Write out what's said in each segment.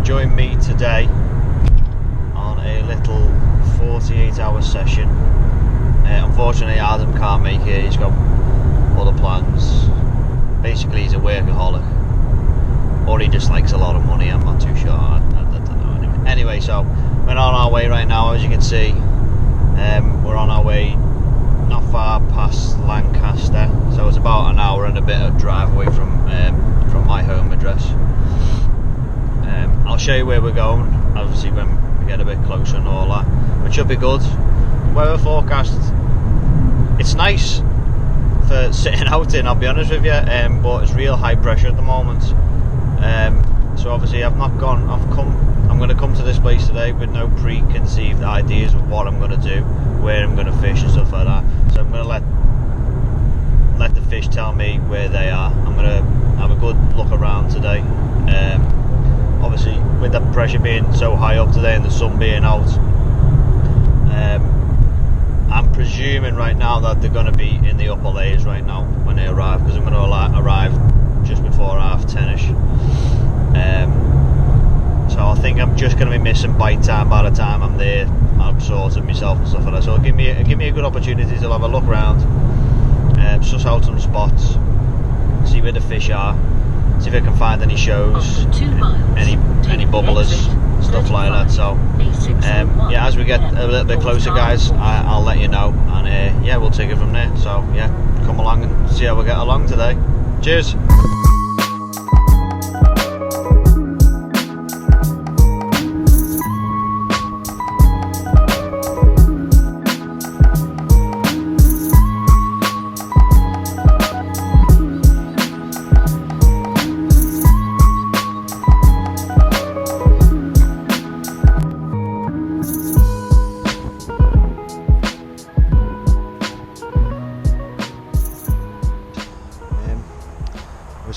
join me today on a little 48-hour session. Unfortunately, Adam can't make it. He's got other plans. Basically, he's a workaholic, or he just likes a lot of money. I'm not too sure. I don't know. Anyway, so we're on our way right now. As you can see, we're on our way not far past Lancaster, so it's about an hour and a bit of drive away from my home address. I'll show you where we're going, obviously, when we get a bit closer and all that, which should be good. Weather forecast, it's nice for sitting out in, I'll be honest with you, but it's real high pressure at the moment. So obviously I'm going to come to this place today with no preconceived ideas of what I'm going to do, where I'm going to fish and stuff like that. So I'm going to let the fish tell me where they are. I'm going to have a good look around today. Obviously, with the pressure being so high up today and the sun being out, I'm presuming right now that they're going to be in the upper layers right now when they arrive, because I'm going to arrive just before 10:30ish. So I think I'm just going to be missing bite time by the time I'm there. I've sorted myself and stuff like that. So it'll give me a good opportunity to have a look around, suss out some spots, see where the fish are, see if I can find any shows, any bubblers, stuff like that. So yeah, as we get a little bit closer, guys, I'll let you know, and yeah, we'll take it from there. So yeah, come along and see how we get along today. Cheers.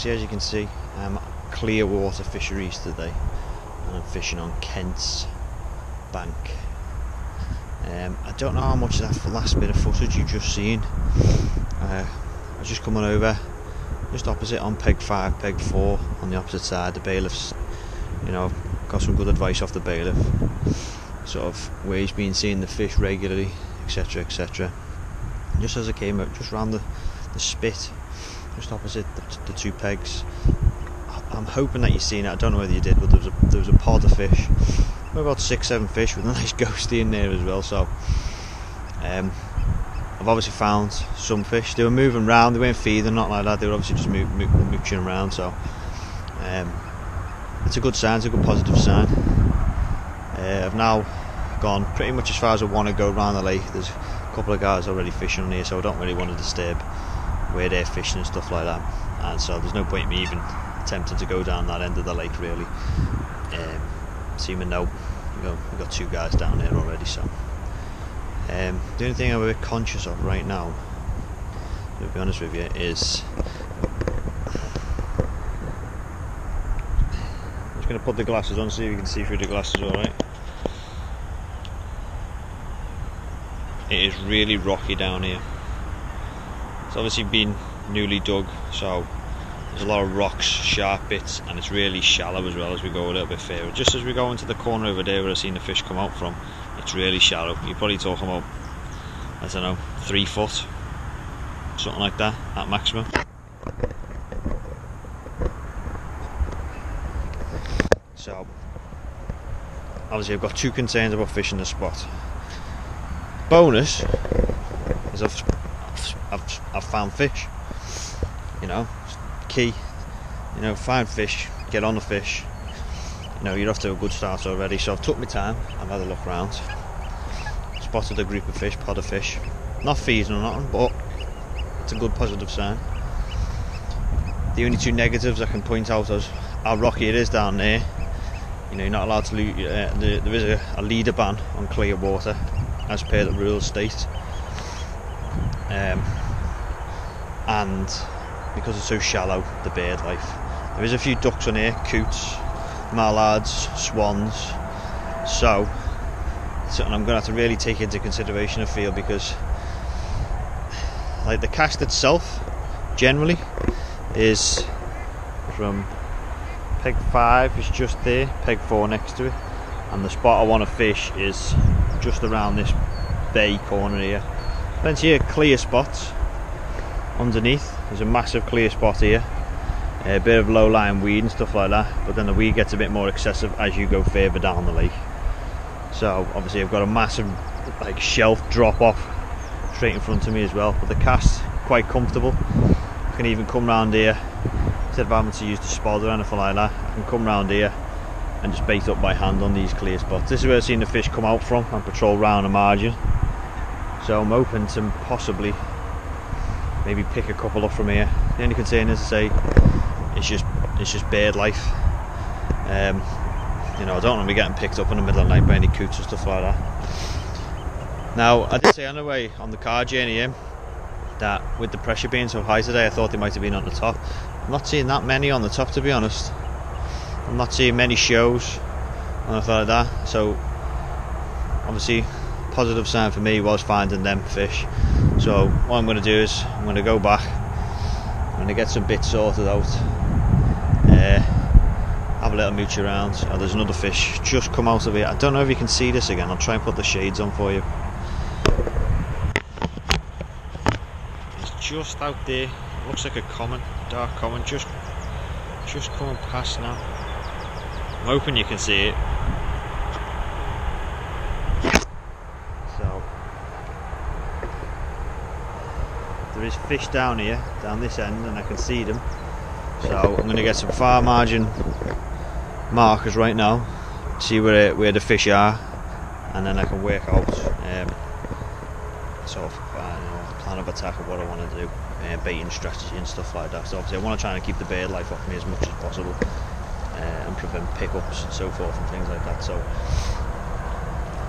As you can see, I'm at clear water fisheries today, and I'm fishing on Kent's bank. I don't know how much of that last bit of footage you've just seen. I was just coming over just opposite on peg 5, peg 4 on the opposite side. The bailiff's, got some good advice off the bailiff, sort of where he's been seeing the fish regularly, etc, etc. Just as I came out, just round the spit, just opposite the two pegs. I'm hoping that you've seen it. I don't know whether you did, but there was a pod of fish, about 6-7 fish with a nice ghostie in there as well. So I've obviously found some fish. They were moving around, they weren't feeding, not like that. They were obviously just mooching around. So it's a good sign, it's a good positive sign. I've now gone pretty much as far as I want to go around the lake. There's a couple of guys already fishing on here, so I don't really want to disturb where they're fishing and stuff like that, and so there's no point in me even attempting to go down that end of the lake really. Seeming we've got 2 guys down there already. So the only thing I'm a bit conscious of right now, to be honest with you, is I'm just going to put the glasses on, see if you can see through the glasses alright. It is really rocky down here. It's obviously been newly dug, so there's a lot of rocks, sharp bits, and it's really shallow as well as we go a little bit further. Just as we go into the corner over there where I've seen the fish come out from, it's really shallow. You're probably talking about, I don't know, 3 foot, something like that at maximum. So obviously I've got 2 concerns about fishing the spot. Bonus is I've found fish, key, find fish, get on the fish, you're off to a good start already. So I've took my time, I've had a look around, spotted a group of fish, pod of fish, not feeding or nothing, but it's a good positive sign. The only 2 negatives I can point out is how rocky it is down there. You're not allowed to there is a leader ban on clear water as per the rules state. And because it's so shallow, the bird life. There is a few ducks on here, coots, mallards, swans. So something I'm going to have to really take into consideration, I feel, because like the cast itself generally is from Peg 5 is just there, peg 4 next to it, and the spot I want to fish is just around this bay corner here. Plenty of clear spots underneath. There's a massive clear spot here, a bit of low-lying weed and stuff like that, but then the weed gets a bit more excessive as you go further down the lake. So obviously I've got a massive like shelf drop off straight in front of me as well, but the cast's quite comfortable. I can even come round here instead of having to use the spod or anything like that. I can come round here and just bait up by hand on these clear spots. This is where I've seen the fish come out from and patrol round the margin, so I'm open to possibly maybe pick a couple up from here. The only concern is to say it's just bird life. You know, I don't want to be getting picked up in the middle of the night by any coots and stuff like that. Now, I did say on the way on the car journey in that with the pressure being so high today, I thought they might have been on the top. I'm not seeing that many on the top, to be honest. I'm not seeing many shows and anything like that. So obviously positive sign for me was finding them fish. So what I'm going to do is I'm going to go back, I'm going to get some bits sorted out, have a little mooch around. Oh, there's another fish just come out of it. I don't know if you can see this again. I'll try and put the shades on for you. It's just out there. Looks like a common, dark common, just coming past now. I'm hoping you can see it. So there is fish down here, down this end, and I can see them. So I'm going to get some far margin markers right now, see where the fish are, and then I can work out sort of plan of attack of what I want to do, baiting strategy and stuff like that. So obviously I want to try and keep the bird life off me as much as possible, and prevent pickups and so forth and things like that. So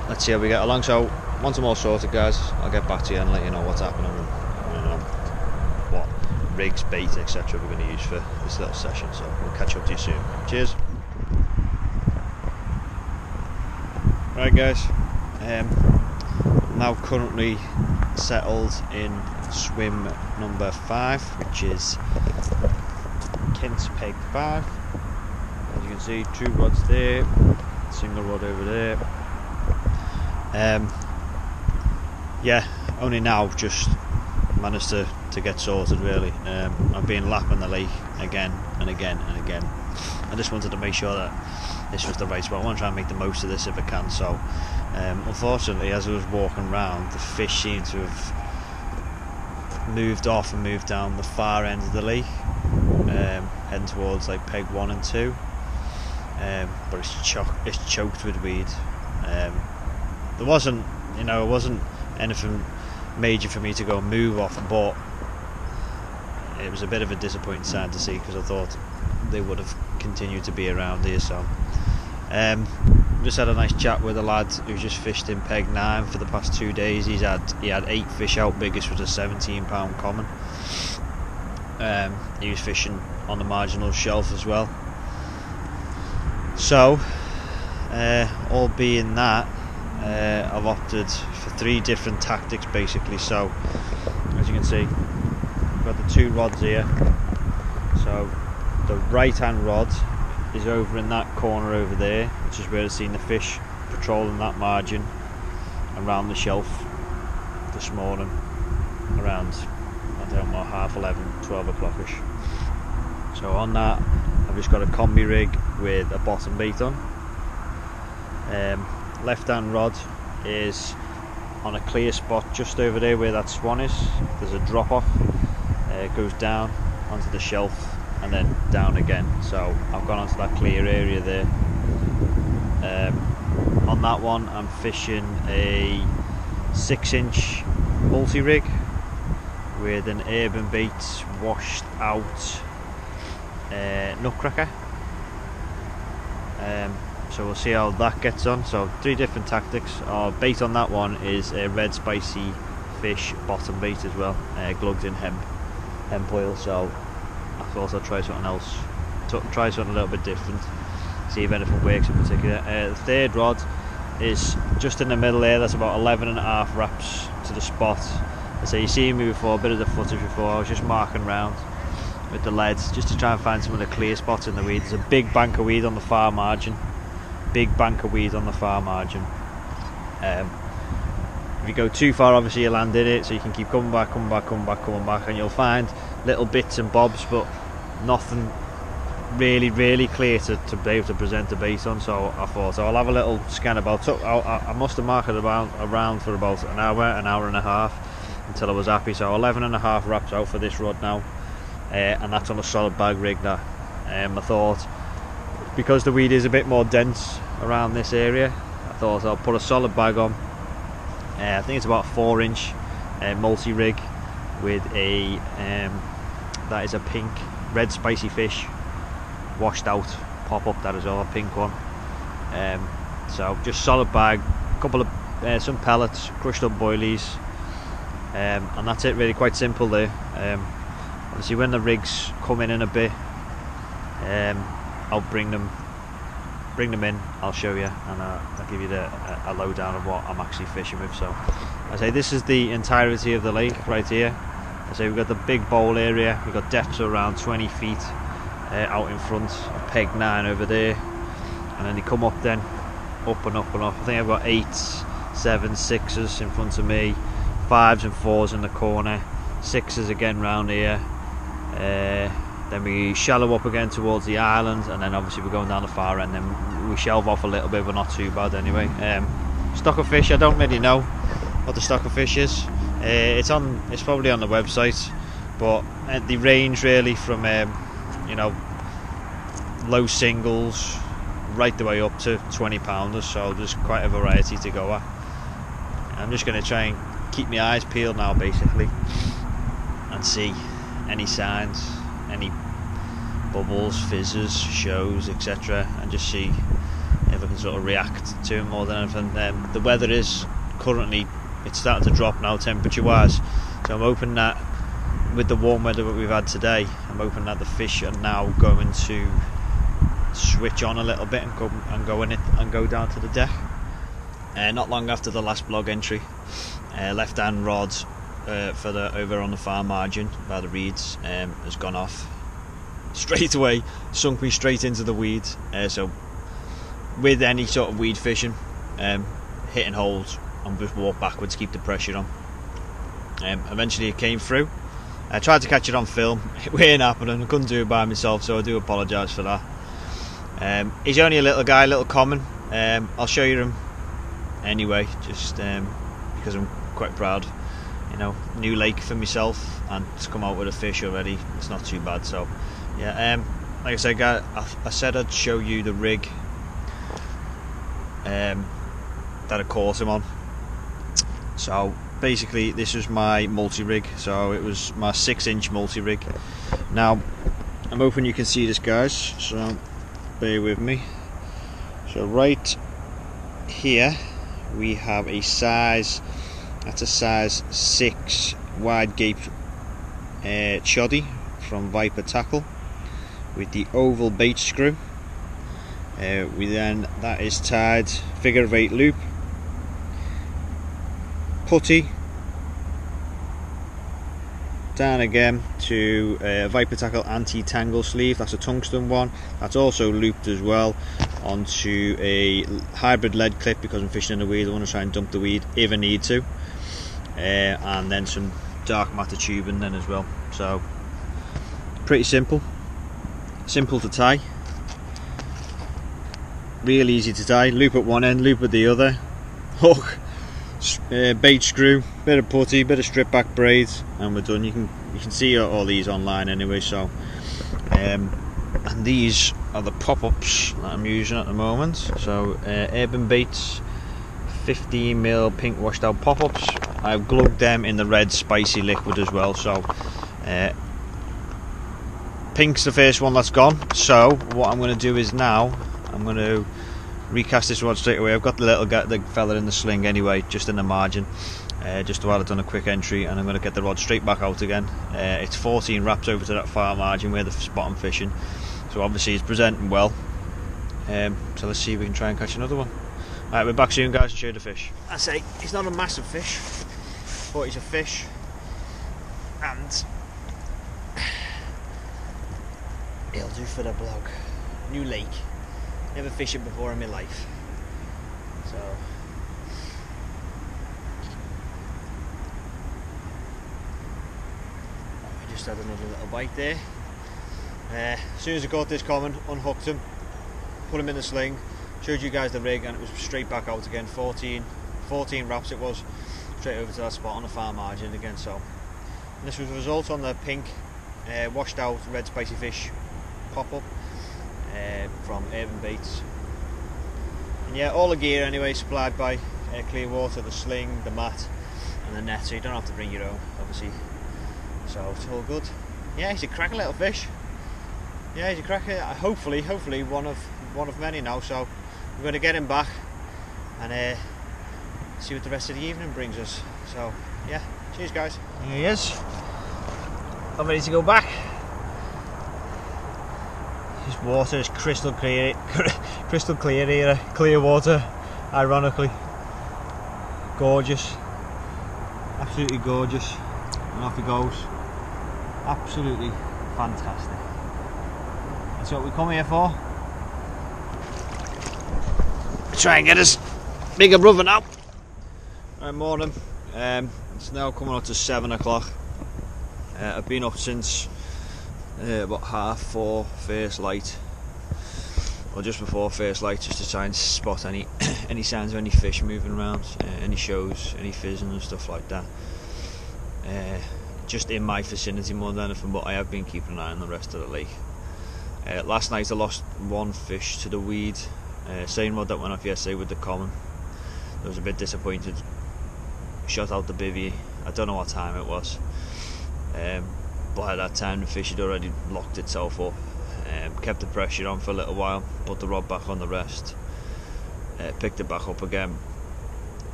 let's see how we get along. So once I'm all sorted, guys, I'll get back to you and let you know what's happening and what rigs, bait, etc. we're going to use for this little session. So we'll catch up to you soon. Cheers. Right guys, now currently settled in swim number 5, which is Kent's peg 5. As you can see, 2 rods there, single rod over there. Yeah, only now just managed to get sorted really. I've been lapping the lake again and again and again. I just wanted to make sure that this was the right spot. I want to try and make the most of this if I can. So unfortunately, as I was walking around, the fish seemed to have moved off and moved down the far end of the lake, heading towards like peg 1 and 2, but it's choked with weed. There wasn't, it wasn't anything major for me to go and move off, but it was a bit of a disappointing sign to see, because I thought they would have continued to be around here. So just had a nice chat with a lad who's just fished in peg 9 for the past 2 days. He had 8 fish out. Biggest was a 17-pound common. He was fishing on the marginal shelf as well. So all being that, I've opted for 3 different tactics basically. So as you can see, I've got the 2 rods here. So the right hand rod is over in that corner over there, which is where I've seen the fish patrolling that margin around the shelf this morning around, I don't know, 11:30, 12 o'clock-ish. So on that I've just got a combi rig with a bottom bait on. Left hand rod is on a clear spot just over there where that swan is. There's a drop off, it goes down onto the shelf and then down again. So I've gone onto that clear area there. On that one I'm fishing a 6-inch multi-rig with an urban bait washed out nutcracker. So we'll see how that gets on. So 3 different tactics. Our bait on that one is a red spicy fish bottom bait as well, glugged in hemp oil. So I thought I'd try something else, try something a little bit different, see if anything works in particular. The 3rd rod is just in the middle there. That's about 11.5 wraps to the spot. So you see me before, a bit of the footage before. I was just marking round. with the leads, just to try and find some of the clear spots in the weed. There's a big bank of weed on the far margin. Big bank of weed on the far margin. If you go too far, obviously you land in it, so you can keep coming back, and you'll find little bits and bobs, but nothing really clear to be able to present a bait on. So I thought I'll have a little scan about. I must have marked it around for about an hour and a half until I was happy. So 11.5 wraps out for this rod now, and that's on a solid bag rig. That I thought, because the weed is a bit more dense around this area, I thought I'll put a solid bag on. I think it's about a 4-inch multi-rig with a that is a pink red spicy fish washed out pop up, that is all, a pink one. So just solid bag, couple of some pellets, crushed up boilies, and that's it really, quite simple there. Obviously when the rigs come in a bit, I'll bring them in, I'll show you, and I'll give you a lowdown of what I'm actually fishing with. So I say this is the entirety of the lake right here. I say we've got the big bowl area, we've got depths of around 20 feet out in front, a peg 9 over there, and then they come up then, up and up and up. I think I've got 8s, 7s, 6s in front of me, 5s and 4s in the corner, 6s again round here. Then we shallow up again towards the island, and then obviously we're going down the far end, then we shelve off a little bit, but not too bad anyway. Stock of fish, I don't really know what the stock of fish is. It's probably on the website, but the range really from you know, low singles right the way up to 20 pounders, so there's quite a variety to go at. I'm just going to try and keep my eyes peeled now basically, and see any signs, any bubbles, fizzes, shows, etc., and just see if I can sort of react to it more than anything. The weather is currently, it's starting to drop now temperature wise, so I'm hoping that with the warm weather that we've had today, I'm hoping that the fish are now going to switch on a little bit and go down to the deck. Not long after the last blog entry, left hand rod for the over on the far margin by the reeds has gone off straight away, sunk me straight into the weeds. So with any sort of weed fishing, hitting holes and just walk backwards, keep the pressure on. Eventually it came through. I tried to catch it on film, it ain't happening, I couldn't do it by myself, so I do apologise for that. He's only a little guy, little common. I'll show you him anyway, just because I'm quite proud. You know, new lake for myself, and to come out with a fish already, it's not too bad. So yeah, like I said, guys, I said I'd show you the rig that I caught him on. So basically this was my multi-rig, so it was my 6-inch multi-rig. Now I'm hoping you can see this, guys, so bear with me. So right here we have a size, that's a size 6 wide gape choddy from Viper Tackle with the oval bait screw. That is tied figure of 8 loop, putty, down again to Viper Tackle anti-tangle sleeve, that's a tungsten one, that's also looped as well onto a hybrid lead clip because I'm fishing in the weed. I want to try and dump the weed if I need to, and then some dark matter tubing then as well. So pretty simple to tie, real easy to tie. Loop at one end, loop at the other, hook, bait screw, bit of putty, bit of strip back braids, and we're done. You can see all these online anyway. So and these are the pop-ups that I'm using at the moment. So Urban Baits 15mm pink washed out pop-ups. I've glugged them in the red spicy liquid as well. So pink's the first one that's gone. So what I'm going to do is now I'm going to recast this rod straight away. I've got the fella in the sling anyway, just in the margin, just while I've done a quick entry, and I'm going to get the rod straight back out again. It's 14 wraps over to that far margin where the spot I'm fishing, so obviously it's presenting well. So let's see if we can try and catch another one. Alright, we're back soon, guys, to show you the fish. I say he's not a massive fish, but he's a fish, and it'll do for the blog. New lake, never fished it before in my life, so I just had another little bite there. As soon as I got this common, unhooked him, put him in the sling, showed you guys the rig, and it was straight back out again. 14 wraps it was, straight over to that spot on the far margin again. So, and this was the result on the pink washed out red spicy fish pop up from Urban Baits. And yeah, all the gear anyway supplied by Clearwater, the sling, the mat and the net, so you don't have to bring your own obviously, so it's all good. Yeah, he's a cracker little fish. Yeah, he's a cracker. Hopefully one of many now, so we're going to get him back and see what the rest of the evening brings us. So yeah, cheers guys. Here he is. I'm ready to go back. This water is crystal clear here, clear water, ironically. Gorgeous, absolutely gorgeous. And off he goes. Absolutely fantastic. That's what we come here for. Try and get us bigger brother now. Right, morning. It's now coming up to 7 o'clock. I've been up since about 4:30 first light, or just before first light, just to try and spot any signs of any fish moving around, any shows, any fizzing and stuff like that. Just in my vicinity more than anything, but I have been keeping an eye on the rest of the lake. Last night I lost one fish to the weed, same rod that went off yesterday with the common. I was a bit disappointed. Shot out the bivvy, I don't know what time it was, but at that time the fish had already locked itself up. Kept the pressure on for a little while, put the rod back on the rest, picked it back up again.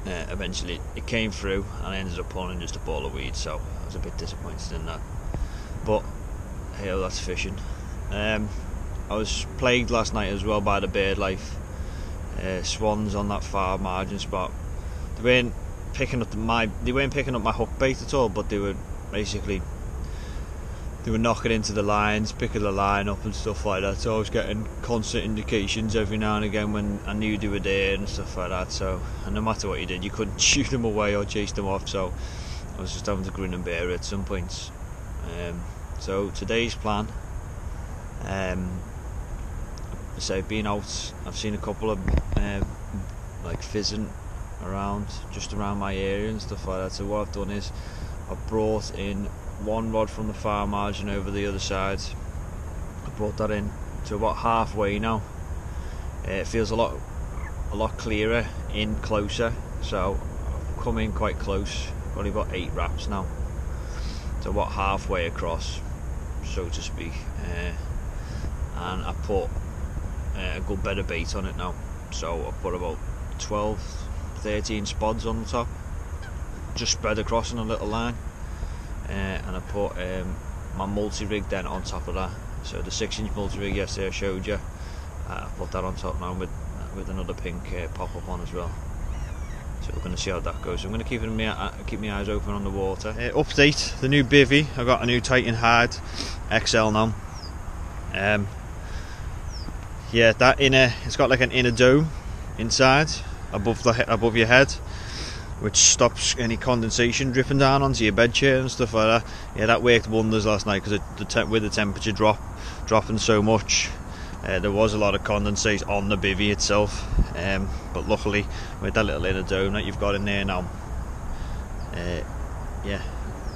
Eventually it came through and I ended up pulling just a ball of weed, so I was a bit disappointed in that, but hey, that's fishing. I was plagued last night as well by the bird life. Swans on that far margin spot. They weren't picking up my hook bait at all, but they were knocking into the lines, picking the line up and stuff like that. So I was getting constant indications every now and again when I knew they were there and stuff like that. So, and no matter what you did, you couldn't shoot them away or chase them off. So I was just having to grin and bear it at some points. So today's plan. So I've been out. I've seen a couple of like fizzing around, just around my area and stuff like that. So what I've done is I've brought in one rod from the far margin over the other side. I brought that in to about halfway now. It feels a lot clearer in closer, so I've come in quite close. Only got 8 wraps now, so about halfway across, so to speak. And I put a good bit of bait on it now, so I put about 12-13 spods on the top, just spread across in a little line. And I put my multi-rig then on top of that, so the 6-inch multi-rig yesterday I showed you, I put that on top now with another pink pop-up on as well. So we're going to see how that goes. I'm going to keep my eyes open on the water. Update, the new bivvy, I've got a new Titan Hard XL now. Yeah, that it's got like an inner dome inside above your head, which stops any condensation dripping down onto your bed chair and stuff like that. Yeah, that worked wonders last night, because with the temperature dropping so much, there was a lot of condensate on the bivvy itself. But luckily, with that little inner dome that you've got in there now, yeah,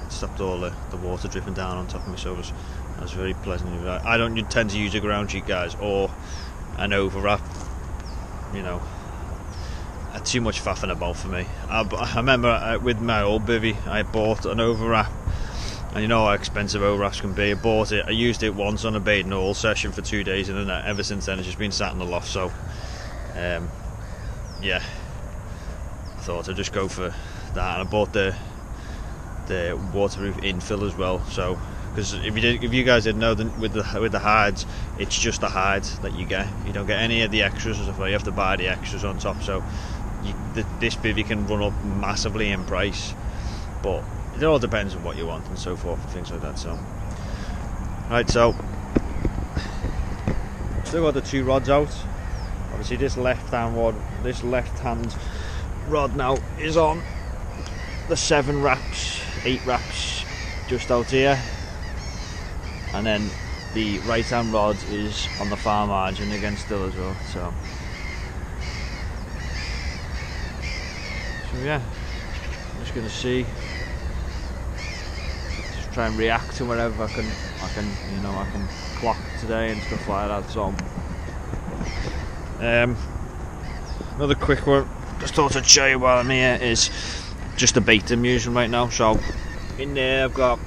it stopped all the water dripping down on top of me, so that was very pleasant. I don't tend to use a ground sheet, guys, or an overwrap, you know. Too much faffing about for me. I remember with my old bivvy, I bought an overwrap, and you know how expensive overwraps can be. I bought it, I used it once on a bait and haul session for 2 days, and then ever since then it's just been sat in the loft. So yeah, I thought I'd just go for that, and I bought the waterproof infill as well. So, because if you guys didn't know, with the hides, it's just the hide that you get. You don't get any of the extras and stuff. You have to buy the extras on top. So this bivvy can run up massively in price, but it all depends on what you want and so forth and things like that. So right, so Still got the 2 rods out. Obviously this left-hand rod now is on the 7 wraps, 8 wraps just out here, and then the right-hand rod is on the far margin again still as well. So yeah, I'm just gonna see, just try and react to whatever I can clock today and stuff like that. So another quick one, just thought I'd show you while I'm here, is just the bait I'm using right now. So in there I've got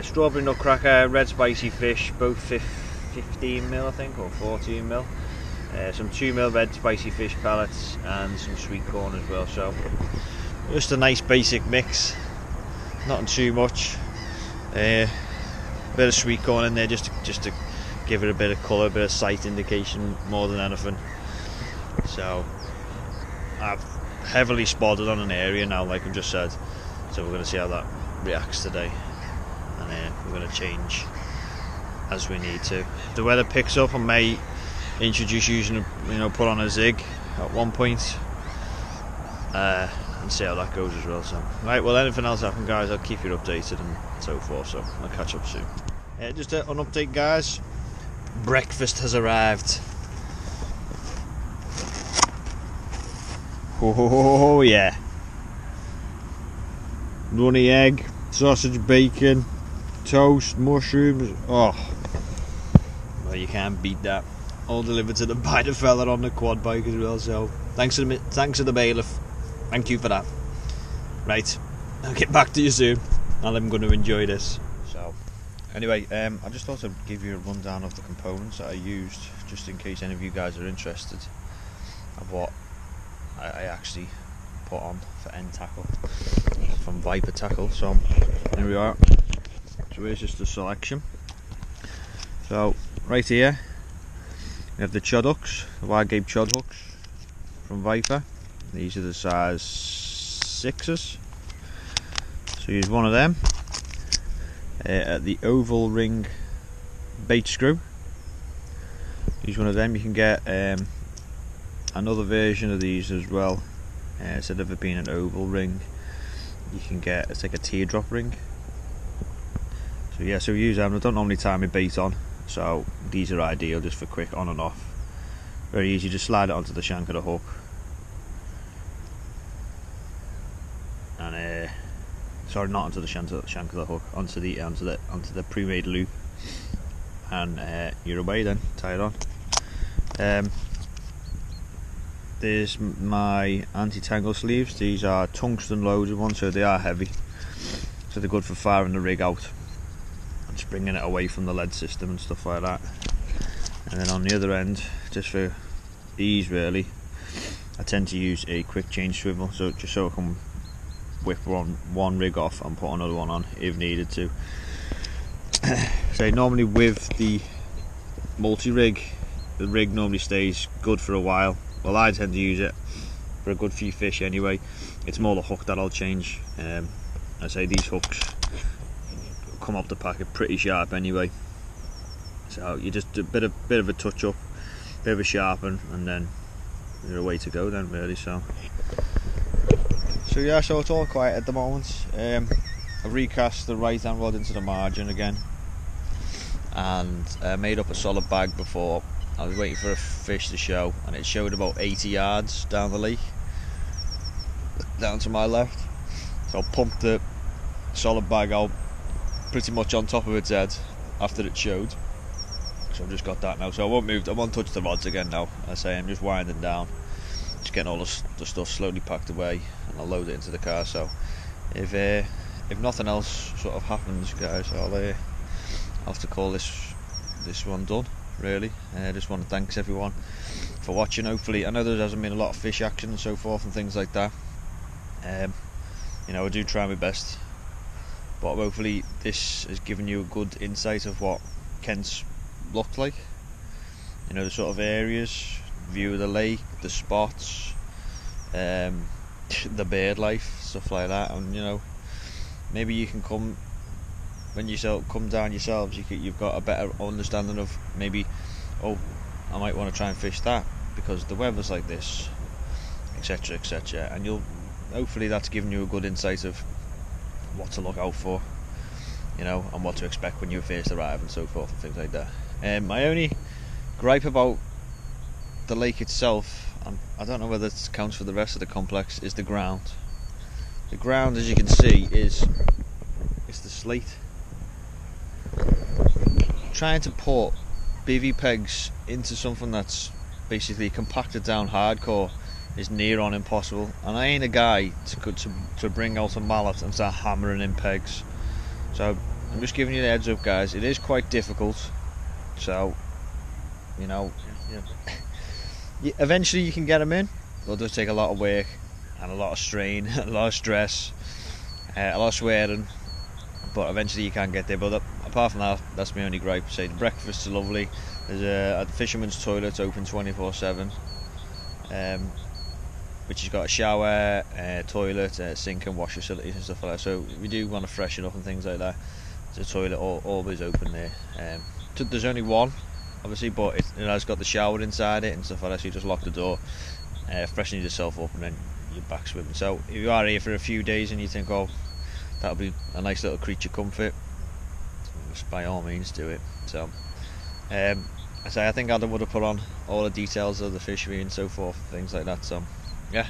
strawberry nutcracker, red spicy fish, both 15mm I think, or 14mm, some 2mm red spicy fish pellets, and some sweet corn as well. So just a nice basic mix, nothing too much. Bit of sweet corn in there just to give it a bit of colour, a bit of sight indication more than anything. So I've heavily spotted on an area now, like I've just said, so we're going to see how that reacts today, and we're going to change as we need to. If the weather picks up, I may introduce using put on a zig at one point, and see how that goes as well. So right, well, anything else happen, guys, I'll keep you updated and so forth, so I'll catch up soon. Just an update, guys, breakfast has arrived. Oh yeah, runny egg, sausage, bacon, toast, mushrooms. Oh, well, you can't beat that. All delivered to them by the fella on the quad bike as well. So thanks to the bailiff. Thank you for that. Right, I'll get back to you soon, and I'm going to enjoy this. So anyway, I just thought I'd give you a rundown of the components that I used, just in case any of you guys are interested of what I actually put on for end tackle from Viper Tackle. So here we are. So here's just the selection. So right here we have the chud hooks, the wide gape chud hooks from Viper. These are the size 6s. So use one of them. The oval ring bait screw. Use one of them. You can get another version of these as well. Instead of it being an oval ring, you can get, it's like a teardrop ring. So yeah, so we use them. I don't normally tie my bait on, so these are ideal just for quick on and off. Very easy, just slide it onto the shank of the hook, and sorry, not onto the shank of the hook, onto the pre-made loop, and you're away then. Tie it on. There's my anti-tangle sleeves. These are tungsten loaded ones, so they are heavy, so they're good for firing the rig out and just bringing it away from the lead system and stuff like that. And then on the other end, just for ease really, I tend to use a quick change swivel, so just so I can whip one rig off and put another one on if needed to. So normally with the multi-rig, the rig normally stays good for a while. Well, I tend to use it for a good few fish anyway. It's more the hook that I'll change. I say these hooks come off the packet pretty sharp anyway, so you just a bit of a touch up, bit of a sharpen, and then you're away to go then really. So yeah, so it's all quiet at the moment. I've recast the right hand rod into the margin again, and made up a solid bag before. I was waiting for a fish to show, and it showed about 80 yards down the lake, down to my left. So I pumped the solid bag out pretty much on top of its head after it showed. So I've just got that now. So I won't touch the rods again now. I say I'm just winding down, just getting all the stuff slowly packed away, and I'll load it into the car. So if nothing else sort of happens, guys, I'll have to call this one done. Really, I just want to thank everyone for watching. Hopefully, I know there hasn't been a lot of fish action and so forth and things like that. I do try my best, but hopefully this has given you a good insight of what Kent's looked like. The sort of areas, view of the lake, the spots, the bird life, stuff like that. And maybe you can come down yourselves, you've got a better understanding of maybe oh, I might want to try and fish that because the weather's like this, etc, etc, and you'll hopefully that's giving you a good insight of what to look out for, you know, and what to expect when you first arrive and so forth and things like that. My only gripe about the lake itself, I don't know whether it counts for the rest of the complex, is the ground. The ground, as you can see, is the slate. Trying to put bivvy pegs into something that's basically compacted down hardcore is near on impossible, and I ain't a guy to bring out a mallet and start hammering in pegs. So I'm just giving you the heads up, guys. It is quite difficult, so you know, eventually you can get them in. It'll just take a lot of work and a lot of strain, a lot of stress, a lot of swearing, but eventually you can get there. But apart from that, that's my only gripe. Say the breakfasts are lovely. There's a fisherman's toilet open 24/7, which has got a shower, toilet, sink and wash facilities and stuff like that. So if you do want to freshen up and things like that, there's a toilet always open there. There's only one, obviously, but it has got the shower inside it and stuff like that. So you just lock the door, freshen yourself up, and then you're back swimming. So if you are here for a few days and you think, oh, that'll be a nice little creature comfort, just by all means do it. So I think Adam would have put on all the details of the fishery and so forth, things like that. So yeah,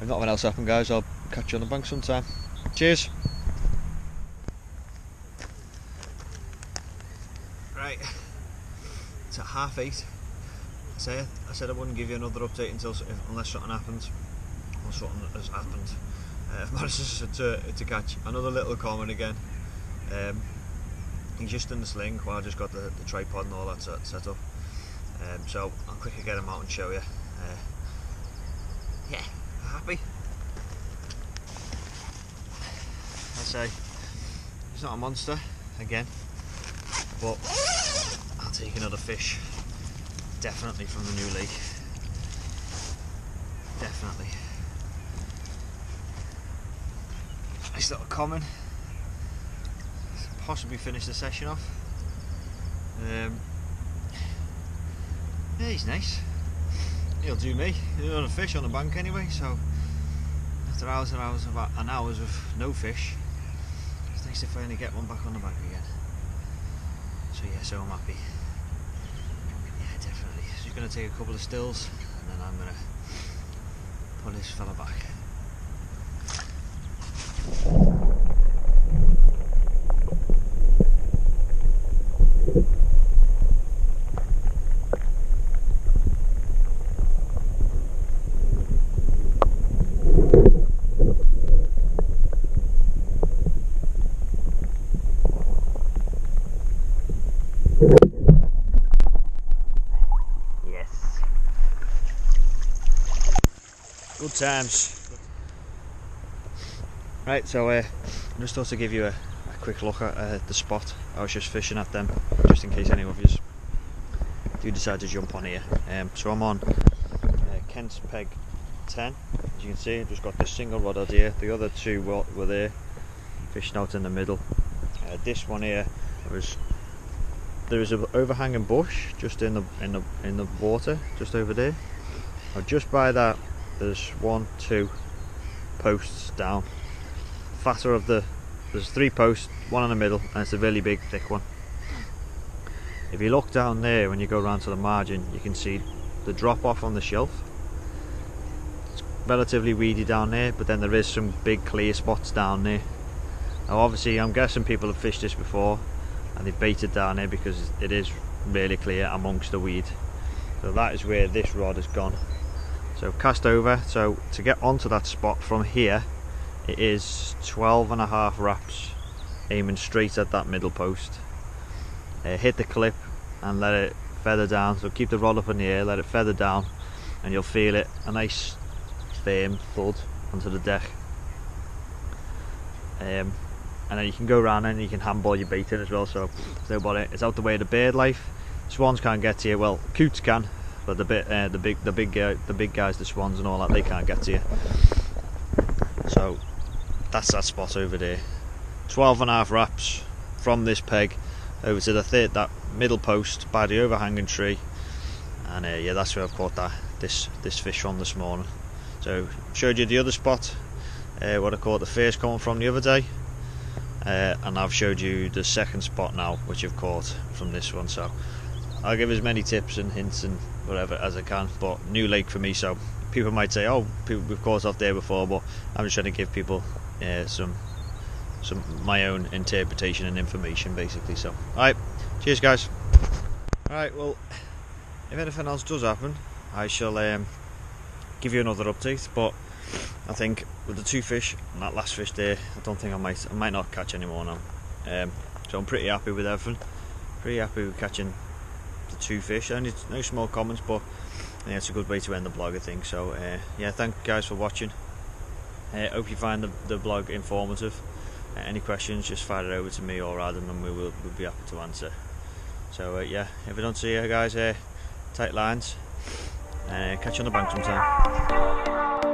if nothing else happened, guys, I'll catch you on the bank sometime. Cheers. Right, it's at 8:30. I said I wouldn't give you another update unless something happens, or something has happened. I've managed to catch another little common again. He's just in the sling while I just got the tripod and all that set up. So I'll quickly get him out and show you. Yeah, happy. I say he's not a monster again, but I'll take another fish. Definitely from the new lake. Definitely. Nice little common. Possibly finish the session off. Yeah, he's nice. He'll do me. He's on a fish on the bank anyway, so after hours and hours of no fish, it's nice to finally get one back on the bank again. So yeah, so I'm happy. Yeah, definitely. Just going to take a couple of stills and then I'm going to pull this fella back. Good times. Right, so I just thought to give you a quick look at the spot. I was just fishing at them, just in case any of you do decide to jump on here. So I'm on Kent's Peg 10. As you can see, I've just got this single rod out here. The other two were there, fishing out in the middle. This one here there is an overhanging bush just in the water, just over there. Now just by that, there's 1, 2 posts down. Fatter of there's 3 posts, one in the middle, and it's a really big thick one. If you look down there, when you go around to the margin, you can see the drop off on the shelf. It's relatively weedy down there, but then there is some big clear spots down there. Now obviously I'm guessing people have fished this before and they've baited down there because it is really clear amongst the weed. So that is where this rod has gone. So cast over. So to get onto that spot from here, it is 12.5 wraps, aiming straight at that middle post. Hit the clip and let it feather down. So keep the rod up in the air, let it feather down, and you'll feel it, a nice firm thud onto the deck. And then you can go around and you can handball your bait in as well. So it's out the way of the bird life. Swans can't get to you. Well, coots can, but the big guys, the swans and all that, they can't get to you. So that's that spot over there. 12.5 wraps from this peg over to that middle post by the overhanging tree. and yeah, that's where I've caught this fish from this morning. So showed you the other spot, what I caught the first coming from the other day, and I've showed you the second spot now, which I've caught from this one. So I'll give as many tips and hints and whatever as I can, but new lake for me, so people might say, oh, we've caught off there before, but I'm just trying to give people some my own interpretation and information, basically. So alright, cheers guys. Alright, well, if anything else does happen, I shall give you another update, but I think with the 2 fish and that last fish there, I don't think I might not catch any more now. So I'm pretty happy with everything, pretty happy with catching the 2 fish. Only no small comments, but yeah, it's a good way to end the vlog, I think. So yeah, thank you guys for watching. Hope you find the vlog informative. Any questions, just fire it over to me or Adam, and we'll be happy to answer. So yeah, if I don't see you guys, tight lines, catch you on the bank sometime.